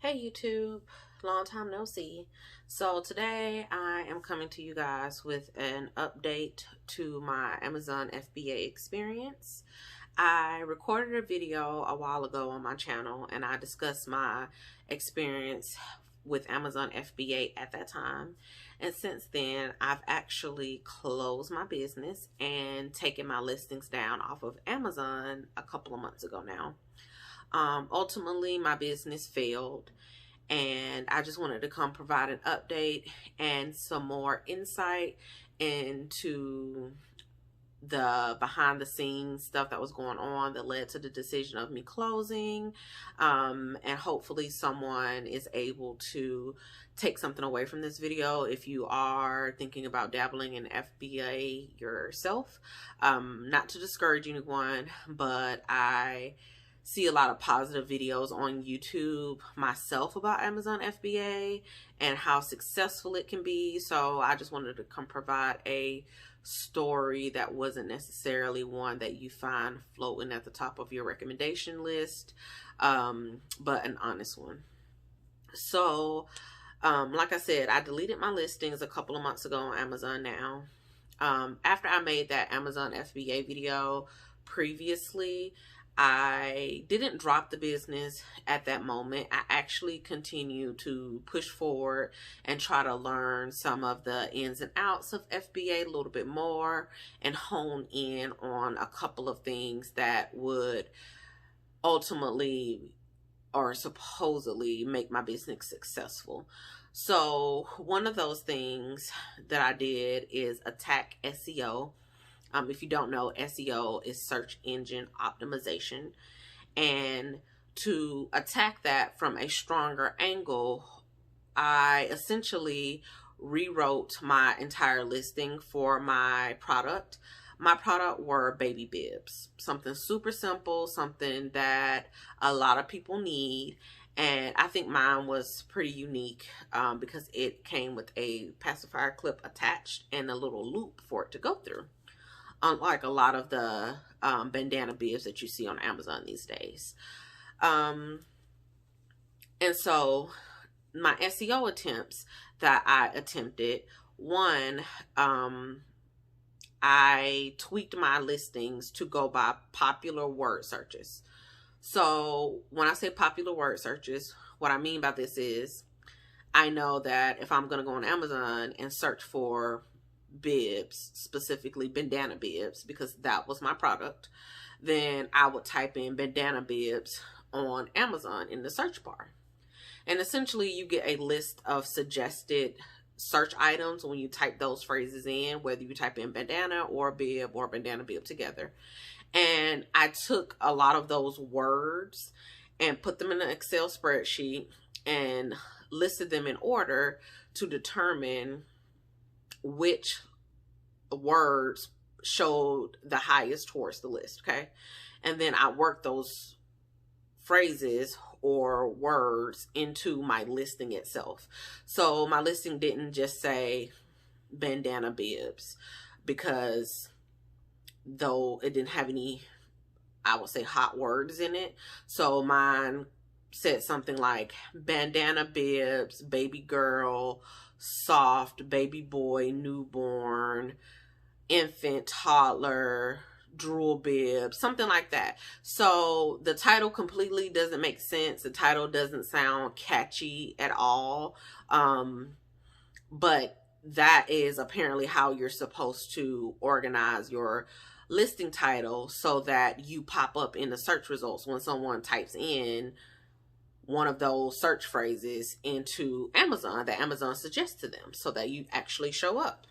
Hey YouTube, long time no see. So today I am coming to you guys with an update to my Amazon FBA experience. I recorded a video a while ago on my channel and I discussed my experience with Amazon FBA at that time. And since then, I've actually closed my business and taken my listings down off of Amazon a couple of months ago now. Ultimately, my business failed, and I just wanted to come provide an update and some more insight into the behind the scenes stuff that was going on that led to the decision of me closing. And hopefully someone is able to take something away from this video if you are thinking about dabbling in FBA yourself. Not to discourage anyone, but I see a lot of positive videos on YouTube myself about Amazon FBA and how successful it can be. So I just wanted to come provide a story that wasn't necessarily one that you find floating at the top of your recommendation list, but an honest one. So like I said, I deleted my listings a couple of months ago on Amazon now. After I made that Amazon FBA video previously, I didn't drop the business at that moment. I actually continued to push forward and try to learn some of the ins and outs of FBA a little bit more and hone in on a couple of things that would ultimately or supposedly make my business successful. So one of those things that I did is attack SEO. If you don't know, SEO is search engine optimization. And to attack that from a stronger angle, I essentially rewrote my entire listing for my product. My product were baby bibs, something super simple, something that a lot of people need. And I think mine was pretty unique because it came with a pacifier clip attached and a little loop for it to go through, unlike a lot of the bandana bibs that you see on Amazon these days. And so my SEO attempts that I attempted, one, I tweaked my listings to go by popular word searches. So when I say popular word searches, what I mean by this is I know that if I'm going to go on Amazon and search for bibs, specifically bandana bibs, because that was my product, then I would type in bandana bibs on Amazon in the search bar. And essentially you get a list of suggested search items when you type those phrases in, whether you type in bandana or bib or bandana bib together. And I took a lot of those words and put them in an Excel spreadsheet and listed them in order to determine which words showed the highest towards the list, okay? And then I worked those phrases or words into my listing itself. So my listing didn't just say bandana bibs, because though it didn't have any, I would say, hot words in it. So mine said something like bandana bibs, baby girl, soft, baby boy, newborn, infant, toddler, drool bib, something like that. So the title completely doesn't make sense. The title doesn't sound catchy at all. But that is apparently how you're supposed to organize your listing title so that you pop up in the search results when someone types in one of those search phrases into Amazon that Amazon suggests to them, so that you actually show up.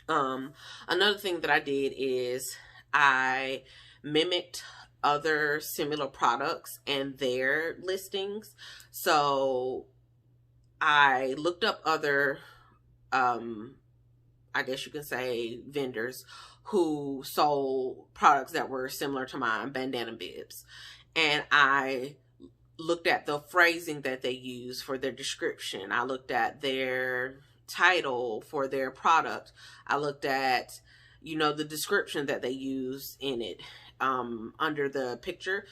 Another thing that I did is I mimicked other similar products and their listings. So I looked up other, I guess you can say, vendors who sold products that were similar to mine, bandana bibs. And I looked at the phrasing that they use for their description. I looked at their title for their product. I looked at, the description that they use in it. under the picture.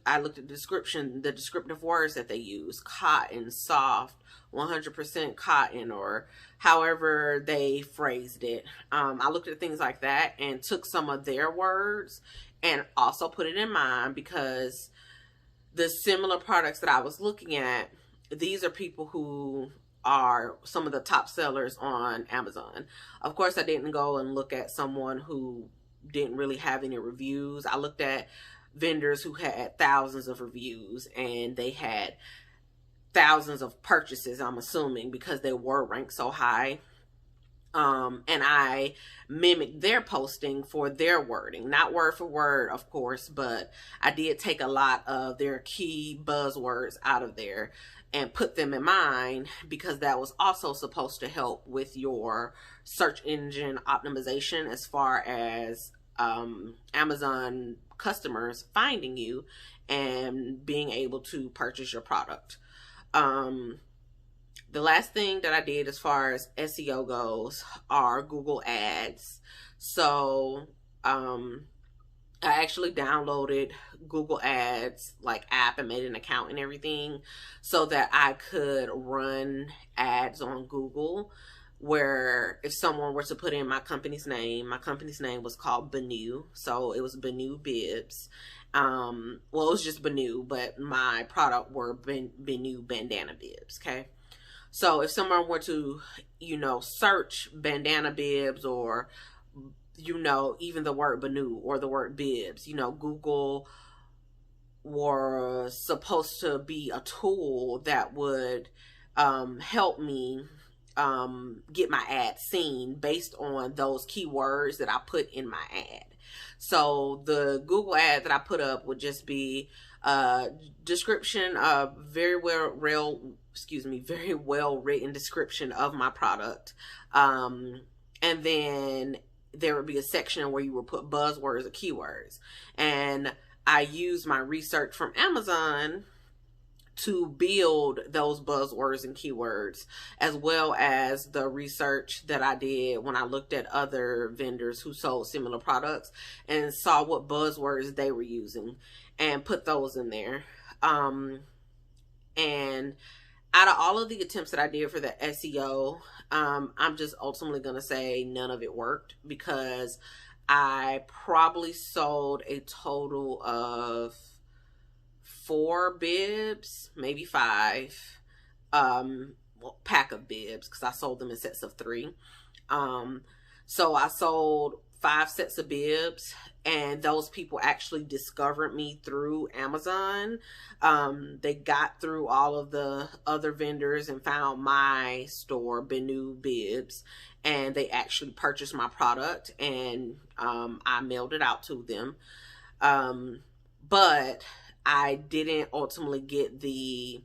I looked at the descriptive words that they use: cotton, soft, 100% cotton, or however they phrased it. I looked at things like that and took some of their words and also put it in mine, because the similar products that I was looking at, these are people who are some of the top sellers on Amazon. Of course, I didn't go and look at someone who didn't really have any reviews. I looked at vendors who had thousands of reviews, and they had thousands of purchases, I'm assuming, because they were ranked so high. And I mimicked their posting for their wording, not word for word, of course, but I did take a lot of their key buzzwords out of there and put them in mine, because that was also supposed to help with your search engine optimization as far as Amazon customers finding you and being able to purchase your product. The last thing that I did as far as SEO goes are Google ads. So I actually downloaded Google Ads like app and made an account and everything, so that I could run ads on Google, where if someone were to put in my company's name was called Benu. So it was Benu Bibs. Well, it was just Benu, but my product were Benu bandana bibs. Okay. So if someone were to, search bandana bibs, or, even the word Benu or the word bibs, Google was supposed to be a tool that would help me get my ad seen based on those keywords that I put in my ad. So the Google ad that I put up would just be a description of very well written description of my product. And then there would be a section where you would put buzzwords or keywords. And I used my research from Amazon to build those buzzwords and keywords, as well as the research that I did when I looked at other vendors who sold similar products and saw what buzzwords they were using and put those in there. And out of all of the attempts that I did for the SEO, I'm just ultimately going to say none of it worked, because I probably sold a total of 4 bibs, maybe 5, pack of bibs, because I sold them in sets of 3. So I sold 5 sets of bibs, and those people actually discovered me through Amazon. They got through all of the other vendors and found my store, Benu Bibs, and they actually purchased my product, and I mailed it out to them. But I didn't ultimately get the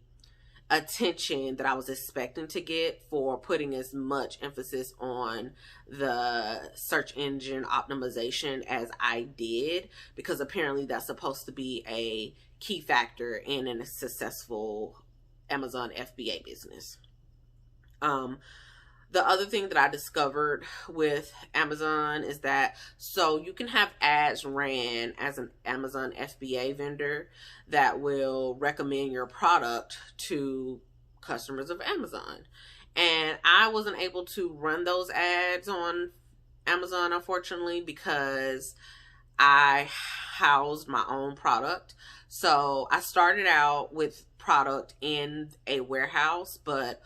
attention that I was expecting to get for putting as much emphasis on the search engine optimization as I did, because apparently that's supposed to be a key factor in a successful Amazon FBA business. The other thing that I discovered with Amazon is that, so you can have ads ran as an Amazon FBA vendor that will recommend your product to customers of Amazon. And I wasn't able to run those ads on Amazon, unfortunately, because I housed my own product. So I started out with product in a warehouse, but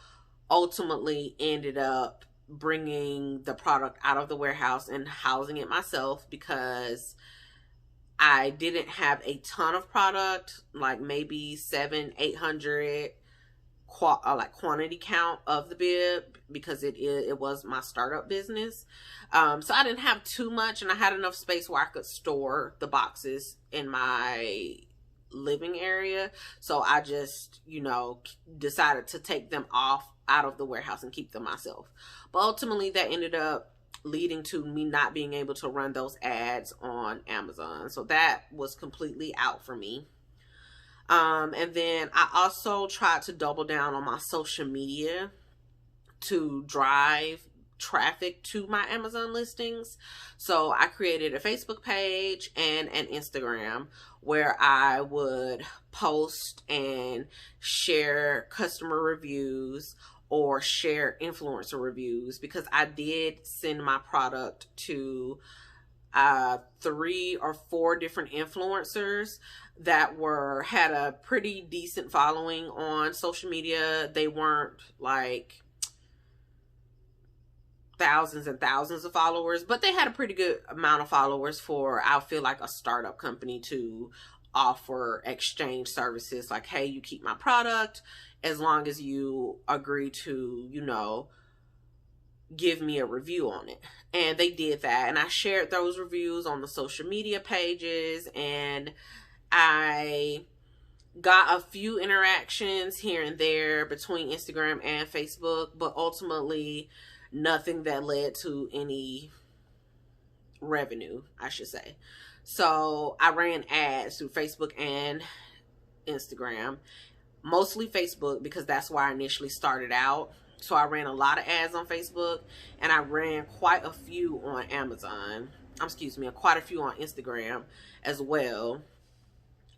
ultimately ended up bringing the product out of the warehouse and housing it myself, because I didn't have a ton of product, like maybe 700-800 like quantity count of the bib, because it was my startup business. So I didn't have too much, and I had enough space where I could store the boxes in my living area. So I just, decided to take them out of the warehouse and keep them myself. But ultimately that ended up leading to me not being able to run those ads on Amazon. So that was completely out for me. And then I also tried to double down on my social media to drive traffic to my Amazon listings. So I created a Facebook page and an Instagram where I would post and share customer reviews or share influencer reviews, because I did send my product to 3 or 4 different influencers that had a pretty decent following on social media. They weren't like thousands and thousands of followers, but they had a pretty good amount of followers for, I feel like, a startup company to offer exchange services. Like, hey, you keep my product as long as you agree to, you know, give me a review on it. And they did that, and I shared those reviews on the social media pages, and I got a few interactions here and there between Instagram and Facebook, but ultimately nothing that led to any revenue, I should say. So I ran ads through Facebook and Instagram, mostly Facebook, because that's where I initially started out. So I ran a lot of ads on Facebook, and I ran quite a few on Amazon. Quite a few on Instagram as well.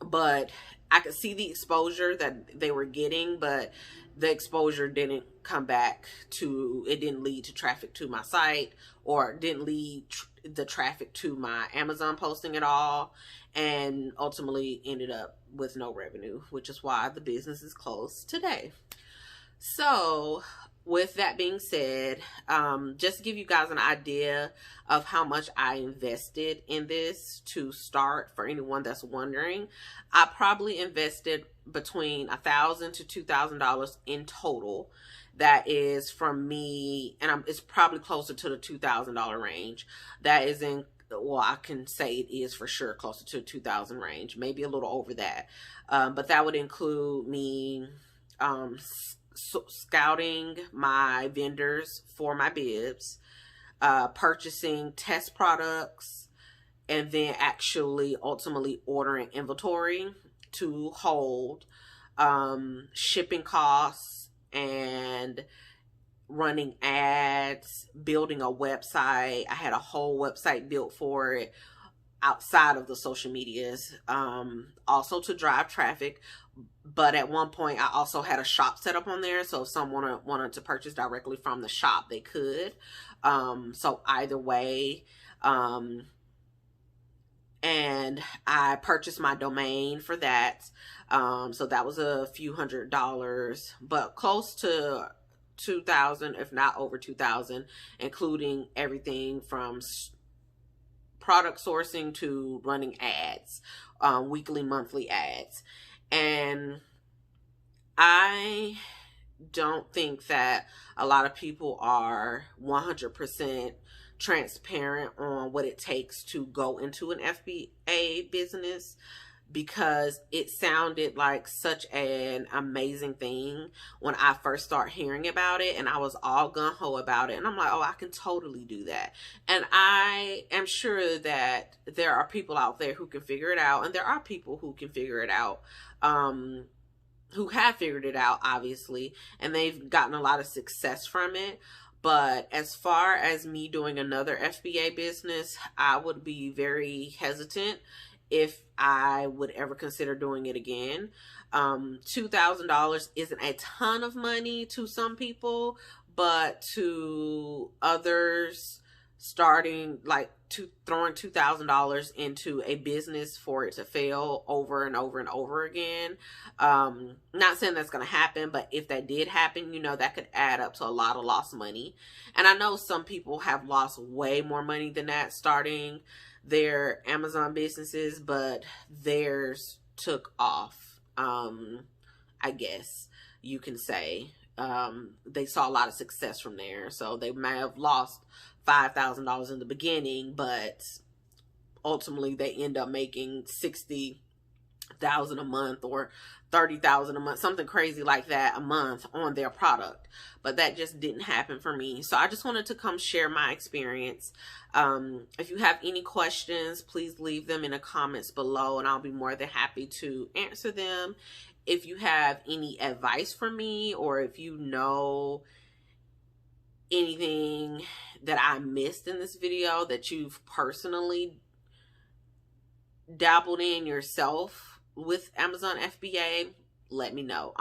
But I could see the exposure that they were getting, but the exposure didn't come back to, it didn't lead to traffic to my site, or didn't lead the traffic to my Amazon posting at all, and ultimately ended up with no revenue, which is why the business is closed today. So with that being said, just to give you guys an idea of how much I invested in this to start, for anyone that's wondering, I probably invested between $1,000 to $2,000 in total. That is from me, and it's probably closer to the $2,000 range. That is in, well, I can say it is for sure closer to $2,000 range, maybe a little over that. But that would include me scouting my vendors for my bibs, purchasing test products, and then actually ultimately ordering inventory to hold, shipping costs, and running ads, building a website. I had a whole website built for it outside of the social medias, also to drive traffic. But at one point I also had a shop set up on there, so if someone wanted to purchase directly from the shop, they could. So either way, and I purchased my domain for that. So that was a few $100s, but close to 2,000, if not over 2,000, including everything from product sourcing to running ads, weekly, monthly ads. And I don't think that a lot of people are 100% transparent on what it takes to go into an FBA business, because it sounded like such an amazing thing when I first started hearing about it, and I was all gung-ho about it, and I'm like, oh, I can totally do that. And I am sure that there are people out there who can figure it out, and there are people who can figure it out, who have figured it out, obviously, and they've gotten a lot of success from it. But as far as me doing another FBA business, I would be very hesitant if I would ever consider doing it again. $2,000 isn't a ton of money to some people, but to others, starting like throwing $2,000 into a business for it to fail over and over and over again. Not saying that's going to happen, but if that did happen, you know, that could add up to a lot of lost money. And I know some people have lost way more money than that starting their Amazon businesses, but theirs took off. I guess you can say, they saw a lot of success from there. So they may have lost $5,000 in the beginning, but ultimately they end up making $60,000 a month or $30,000 a month, something crazy like that a month on their product. But that just didn't happen for me. So I just wanted to come share my experience. If you have any questions, please leave them in the comments below, and I'll be more than happy to answer them. If you have any advice for me, or if you know anything that I missed in this video that you've personally dabbled in yourself with Amazon FBA, let me know.